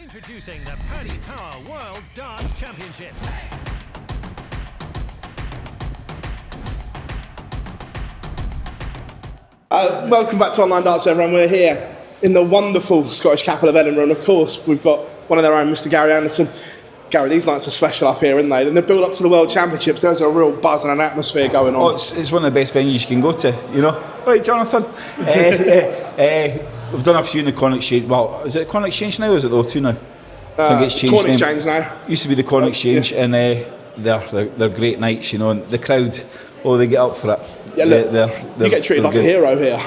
Introducing the Paddy Power World Darts Championship. Welcome back to Online Darts, everyone. We're here in the wonderful Scottish capital of Edinburgh, and of course we've got one of their own, Mr. Gary Anderson. Gary, these nights are special up here, aren't they? And the build up to the World Championships, there's a real buzz and an atmosphere going on. Oh, it's one of the best venues you can go to, you know. Right, Jonathan? We've done a few in the Corn Exchange. Well, is it Corn Exchange now, or is it the O2 now? I think it's changed. Corn Exchange now. Used to be the Corn Exchange, yeah. And they're great nights, you know. And the crowd, they get up for it. Yeah, look, you get treated like a hero here.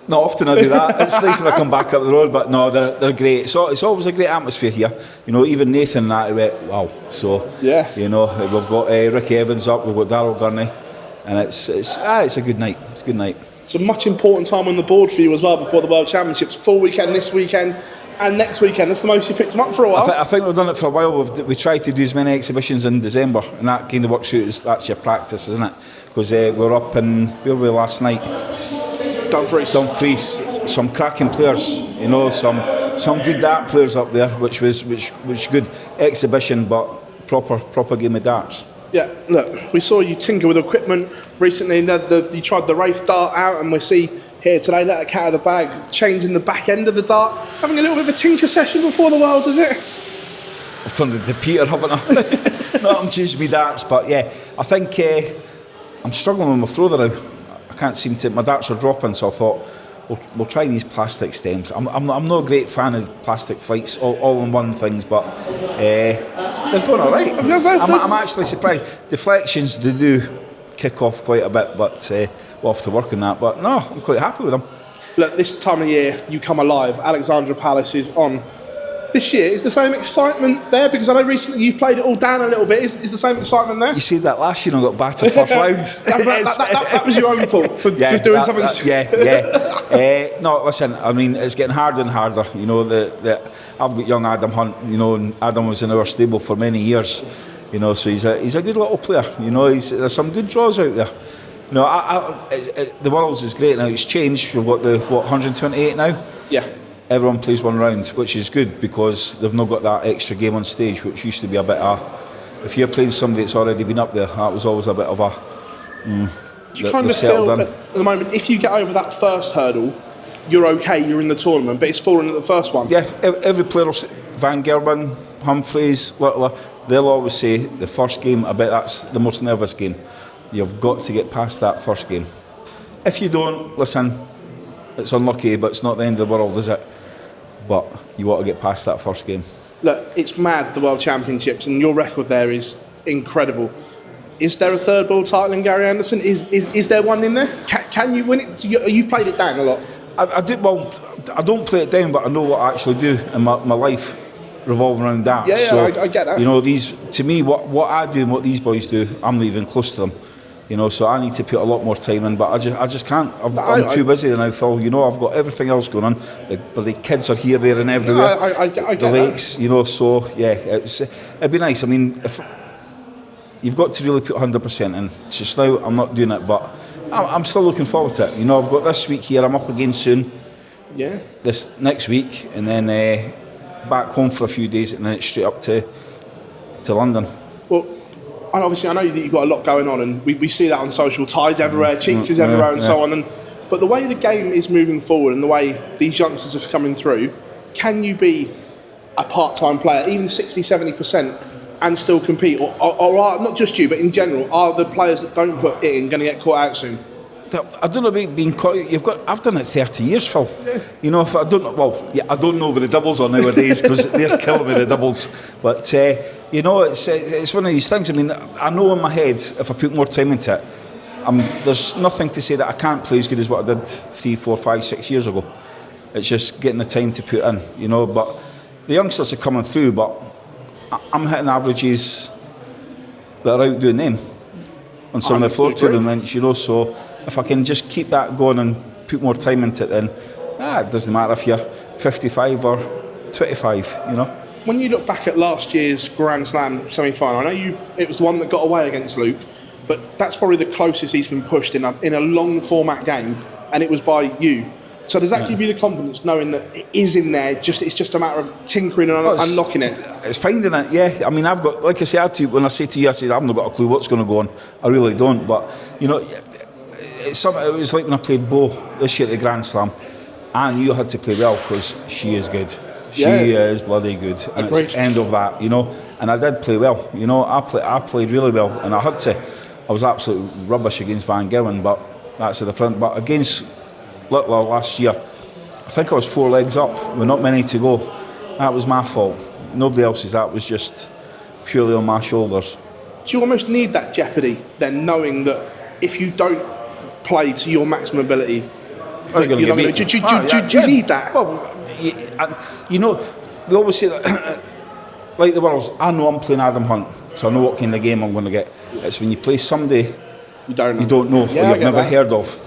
Not often I do that. It's nice when I come back up the road, but no, they're great. It's always a great atmosphere here. You know, even Nathan and that went, wow. So, yeah, you know, we've got Ricky Evans up, we've got Darryl Gurney, and it's a good night. It's a good night. It's a much important time on the board for you as well before the World Championships. Full weekend this weekend and next weekend. That's the most you picked them up for a while. I think we've done it for a while. We tried to do as many exhibitions in December, and that kind of works out. That's your practice, isn't it? Because we're up in, where were we last night? Dumfries. Some cracking players, you know, some good dart players up there, which was good exhibition, but proper game of darts. Yeah, look, we saw you tinker with equipment recently. You tried the Wraith dart out, and we see here today, let a cat out of the bag, changing the back end of the dart, having a little bit of a tinker session before the Worlds, is it? I've turned into Peter, haven't I? No, I'm changing my darts, but yeah, I think I'm struggling with my thrower now. I can't seem to. My darts are dropping, so I thought we'll try these plastic stems. I'm not a great fan of plastic flights, all in one things, but they're going all right. I'm actually surprised. Deflections, they do kick off quite a bit, but we'll have to work on that. But no, I'm quite happy with them. Look, this time of year, you come alive. Alexandra Palace is on. This year, is the same excitement there? Because I know recently you've played it all down a little bit. Is the same excitement there? You said that last year and I got battered first round. that was your own fault for doing something. No, listen, I mean, it's getting harder and harder. You know, I've got young Adam Hunt, you know, and Adam was in our stable for many years. You know, so he's a good little player. You know, there's some good draws out there. You know, the Worlds is great now. It's changed. We've got the 128 now. Yeah. Everyone plays one round, which is good because they've not got that extra game on stage, which used to be a bit if you're playing somebody that's already been up there, that was always a bit of a. Do you kind of feel at the moment, if you get over that first hurdle, you're okay, you're in the tournament, but it's falling at the first one? Yeah, every player will say, Van Gerwen, Humphreys, Littler, they'll always say the first game, I bet that's the most nervous game. You've got to get past that first game. If you don't, listen, it's unlucky, but it's not the end of the world, is it? But you want to get past that first game. Look, it's mad, the World Championships, and your record there is incredible. Is there a third world title in Gary Anderson? Is there one in there? Can you win it? You've played it down a lot. I do. Well, I don't play it down, but I know what I actually do in my life revolving around that. Yeah, so, I get that. You know, to me, what I do and what these boys do, I'm not even close to them. You know, so I need to put a lot more time in, but I just can't. I'm too busy now, Phil. You know, I've got everything else going on. The kids are here, there, and everywhere. I get the lakes, that. You know. So yeah, it'd be nice. I mean, if you've got to really put 100% in. It's just now I'm not doing it, but I'm still looking forward to it. You know, I've got this week here. I'm up again soon. Yeah. This next week, and then back home for a few days, and then it's straight up to London. Well. And obviously I know that you've got a lot going on, and we see that on social, ties everywhere, cheats is everywhere, and so on. But the way the game is moving forward and the way these youngsters are coming through, can you be a part-time player, even 60-70%, and still compete? Or are, not just you, but in general, are the players that don't put it in going to get caught out soon? I don't know about being caught. I've done it 30 years, Phil. Yeah. You know, I don't know where the doubles are nowadays because they're killing me, the doubles. But you know, it's one of these things. I mean, I know in my head if I put more time into it, there's nothing to say that I can't play as good as what I did 3, 4, 5, 6 years ago. It's just getting the time to put in, you know. But the youngsters are coming through, but I'm hitting averages that are outdoing them on some of the floor tournaments, you know. So if I can just keep that going and put more time into it, then it doesn't matter if you're 55 or 25, you know. When you look back at last year's Grand Slam semi-final, I know it was the one that got away against Luke, but that's probably the closest he's been pushed in a long format game, and it was by you. So does that give you the confidence knowing that it is in there? It's just a matter of tinkering and unlocking it. It's finding it. Yeah, I mean, I've got, like I said to you, when I say to you, I say I've not got a clue what's going to go on. I really don't. But you know, it was like when I played Bo this year at the Grand Slam. I knew I had to play well because she is good. She is bloody good, and Agreed. it's the end of that, you know. And I did play well, you know. I played really well, and I had to. I was absolutely rubbish against Van Gillen, but that's a different. But against Littler last year, I think I was 4 legs up with not many to go. That was my fault. Nobody else's. That was just purely on my shoulders. Do you almost need that jeopardy then, knowing that if you don't play to your maximum ability, do you need that? Well, you know, we always say that, like the Worlds, I know I'm playing Adam Hunt, so I know what kind of game I'm going to get. It's when you play somebody you don't know, or you've never heard of.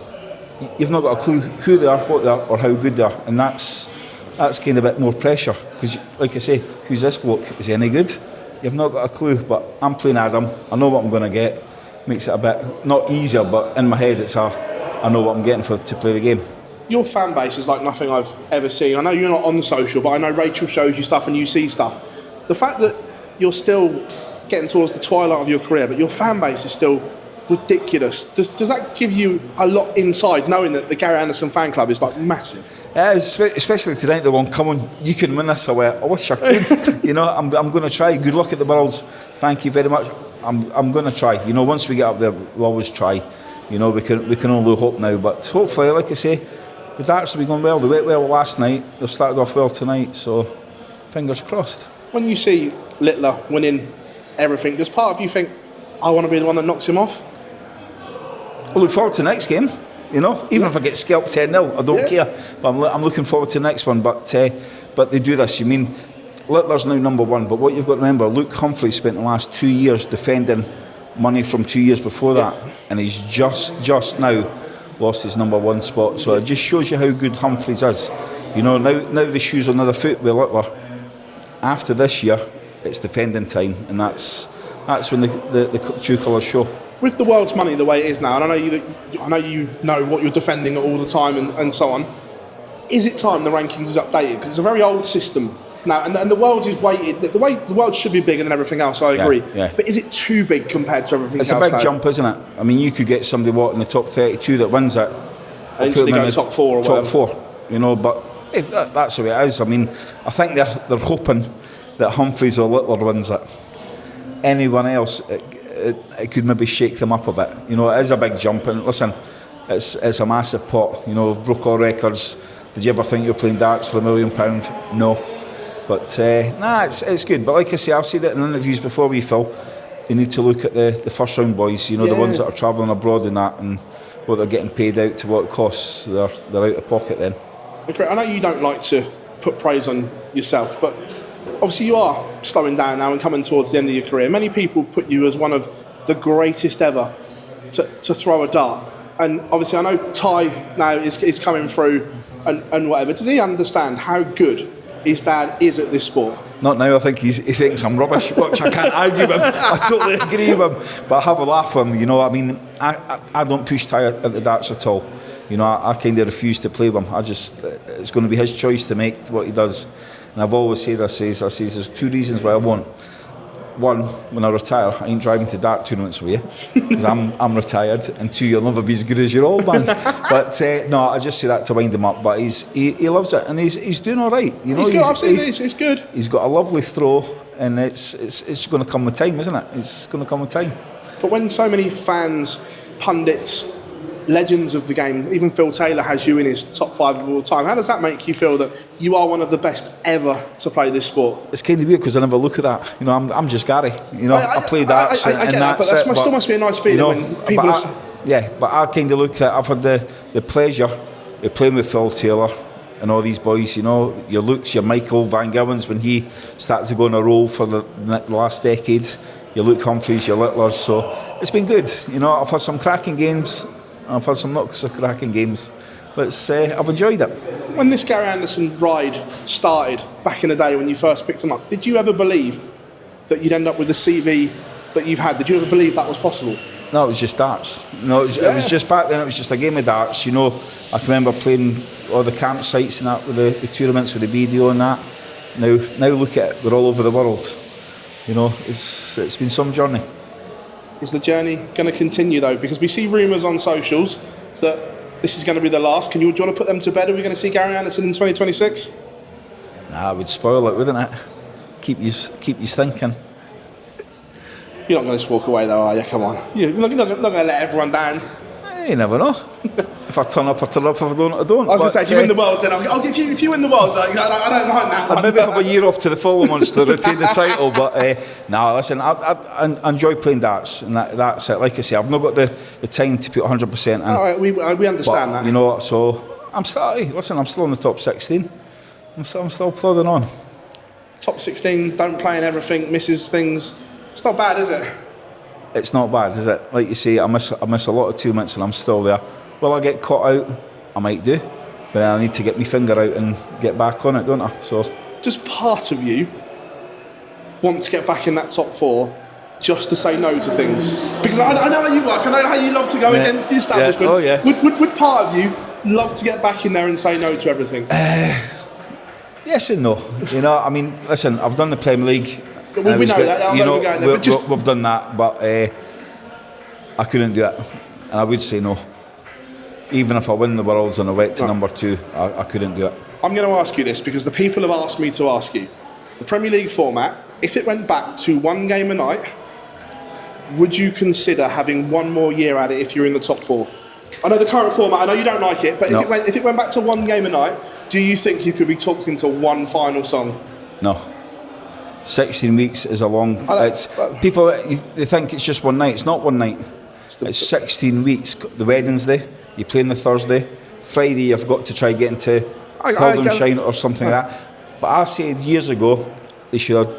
You've not got a clue who they are, what they are, or how good they are, and that's kind of a bit more pressure. Because, like I say, who's this bloke? Is he any good? You've not got a clue. But I'm playing Adam. I know what I'm going to get. Makes it a bit not easier, but in my head I know what I'm getting to play the game. Your fan base is like nothing I've ever seen. I know you're not on the social, but I know Rachel shows you stuff and you see stuff. The fact that you're still getting towards the twilight of your career, but your fan base is still ridiculous. Does that give you a lot inside, knowing that the Gary Anderson fan club is like massive? Yeah, especially tonight. They're going, come on, you can win this. I wish I could. You know, I'm going to try. Good luck at the Worlds. Thank you very much. I'm going to try. You know, once we get up there, we'll always try. You know, we can only hope now. But hopefully, like I say, the darts will be going well. They went well last night. They've started off well tonight. So, fingers crossed. When you see Littler winning everything, does part of you think, I want to be the one that knocks him off? I look forward to the next game. You know, even if I get scalped 10-0, I don't care. But I'm looking forward to the next one. But they do this. You mean Littler's now number one, but what you've got to remember, Luke Humphries spent the last 2 years defending money from 2 years before that, and he's just now lost his number one spot. So it just shows you how good Humphries is. You know, now the shoe's on the other foot with Littler. After this year, it's defending time, and that's when the true colours show. With the world's money the way it is now, and I know you know what you're defending all the time and so on, is it time the rankings is updated? Because it's a very old system now, and the world is weighted. The way the world should be bigger than everything else, I agree. Yeah. But is it too big compared to everything else? It's a big jump, isn't it? I mean, you could get somebody in the top 32 that wins it, and instantly go top four or whatever. Top four, you know. But hey, that's the way it is. I mean, I think they're hoping that Humphries or Littler wins it. Anyone else, it could maybe shake them up a bit. You know, it is a big jump, and listen, it's a massive pot. You know, broke all records. Did you ever think you were playing darts for £1 million? No. But it's good. But like I say, I've said it in interviews before with you, Phil. They need to look at the first round boys. You know, the ones that are travelling abroad and that, and what they're getting paid out to what it costs. They're out of pocket then. Okay, I know you don't like to put praise on yourself, but obviously you are slowing down now and coming towards the end of your career. Many people put you as one of the greatest ever to throw a dart. And obviously I know Ty now is coming through and whatever. Does he understand how good his dad is at this sport? Not now. I think he thinks I'm rubbish, which I can't argue with him. I totally agree with him. But I have a laugh with him. You know, I mean, I don't push Ty at the darts at all. You know, I kind of refuse to play with him. It's going to be his choice to make what he does. And I've always said, I says there's 2 reasons why I won't. One, when I retire, I ain't driving to dart tournaments with you because I'm retired, and 2, you'll never be as good as your old man. But no, I just say that to wind him up. But he loves it, and he's doing all right. You know, it's good. He's got a lovely throw, and it's going to come with time, isn't it? It's going to come with time. But when so many fans, pundits, legends of the game, even Phil Taylor has you in his top 5 of all time, how does that make you feel that you are one of the best ever to play this sport? It's kind of weird because I never look at that. You know, I'm just Gary. You know, I play darts I get that, but that still must be a nice feeling, you know, when people but I kind of look at, I've had the pleasure of playing with Phil Taylor and all these boys. You know, your Lukes, your Michael Van Gillens when he started to go on a roll for the last decade, your Luke Humphries, your Littlers. So it's been good. You know, I've had some cracking games. I've had some not so cracking games, but I've enjoyed it. When this Gary Anderson ride started back in the day when you first picked him up, did you ever believe that you'd end up with the CV that you've had? Did you ever believe that was possible? No, it was just darts. No, it was just back then. It was just a game of darts. You know, I can remember playing all the campsites and that with the tournaments with the video and that. Now look at it. We're all over the world. You know, it's been some journey. Is the journey going to continue though? Because we see rumours on socials that this is going to be the last. Do you want to put them to bed? Are we going to see Gary Anderson in 2026? Nah, it would spoil it, wouldn't it? Keep you thinking. You're not going to just walk away though, are you? Come on. You're not going to let everyone down. You never know. If I turn up, I turn up. If I don't, I don't. I was going to say, if you win the Worlds, then I'll give you. If you win the Worlds, I don't mind that one. I'd maybe have a year off to the following ones to retain the title. But listen, I enjoy playing darts, and that's it. Like I say, I've not got the time to put 100% in. All right, we understand that. You know, so I'm still. Listen, I'm still in the top 16. I'm still plodding on. Top 16, don't play in everything, misses things. It's not bad, is it? It's not bad, is it? Like you say, I miss a lot of tournaments and I'm still there. Will I get caught out? I might do. But then I need to get my finger out and get back on it, don't I? So, does part of you want to get back in that top 4 just to say no to things? Because I know how you work, I know how you love to go against the establishment. Yeah. Oh, yeah. Would part of you love to get back in there and say no to everything? Yes and no. You know, I mean, listen, I've done the Premier League. We know that. You know, we've done that, but I couldn't do it, and I would say no. Even if I win the Worlds and I went to number 2, I couldn't do it. I'm going to ask you this because the people have asked me to ask you. The Premier League format, if it went back to 1 game a night, would you consider having 1 more year at it if you're in the top 4? I know the current format, I know you don't like it, but if it went back to 1 game a night, do you think you could be talked into 1 final song? No. 16 weeks is a long. People they think it's just 1 night. It's not 1 night. It's 16 weeks. The wedding's day. You play on the Thursday. Friday you've got to try get into Hill and Shine or something like that. But I said years ago they should have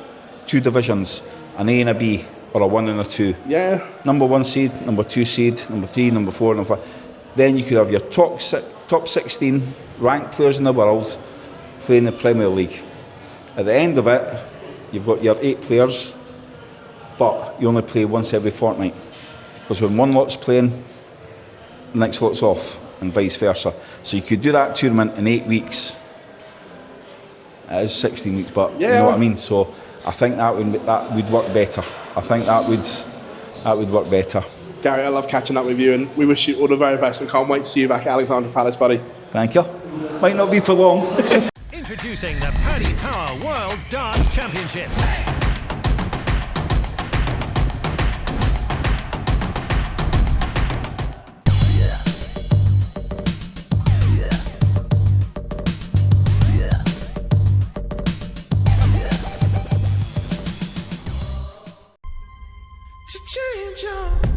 2 divisions, an A and a B, or a 1 and a 2. Yeah. Number 1 seed, number 2 seed, number 3, number 4, number 5. Then you could have your top 16 ranked players in the world playing the Premier League. At the end of it, you've got your 8 players, but you only play once every fortnight. Because when one lot's playing, the next lot's off, and vice versa. So you could do that tournament in 8 weeks. It is 16 weeks, but you know what I mean? So I think that would work better. I think that would work better. Gary, I love catching up with you, and we wish you all the very best and can't wait to see you back at Alexandra Palace, buddy. Thank you. Might not be for long. Introducing the Paddy Power World Darts Championship. To change your